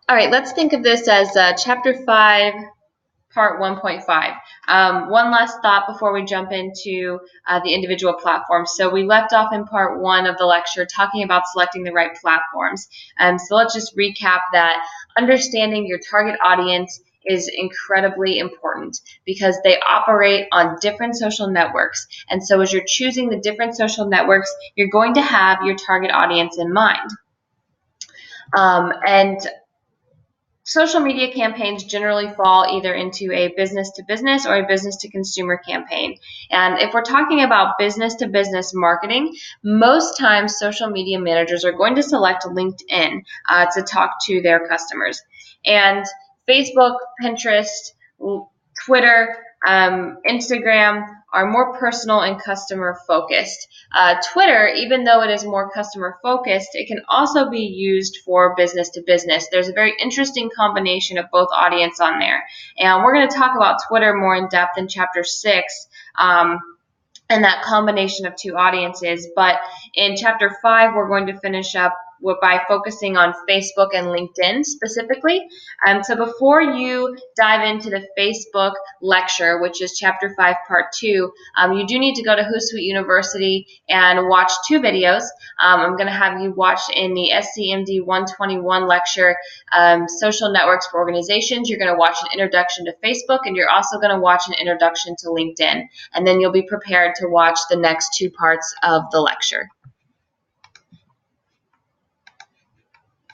All right, let's think of this as Chapter 5, Part 1.5. One last thought before we jump into the individual platforms. So we left off in Part 1 of the lecture talking about selecting the right platforms. So let's just recap that. Understanding your target audience is incredibly important because they operate on different social networks. And so as you're choosing the different social networks, you're going to have your target audience in mind. And social media campaigns generally fall either into a business to business or a business to consumer campaign. And if we're talking about business to business marketing, most times social media managers are going to select LinkedIn to talk to their customers. And Facebook, Pinterest, Twitter, Instagram are more personal and customer focused. Twitter, even though it is more customer focused, it can also be used for business to business. There's a very interesting combination of both audience on there. And we're going to talk about Twitter more in depth in Chapter 6. And that combination of two audiences. But in Chapter 5, we're going to finish up by focusing on Facebook and LinkedIn specifically. So before you dive into the Facebook lecture, which is Chapter 5, Part 2, you do need to go to Hootsuite University and watch two videos. I'm going to have you watch in the SCMD 121 lecture, Social Networks for Organizations. You're going to watch an introduction to Facebook, and you're also going to watch an introduction to LinkedIn. And then you'll be prepared to watch the next two parts of the lecture.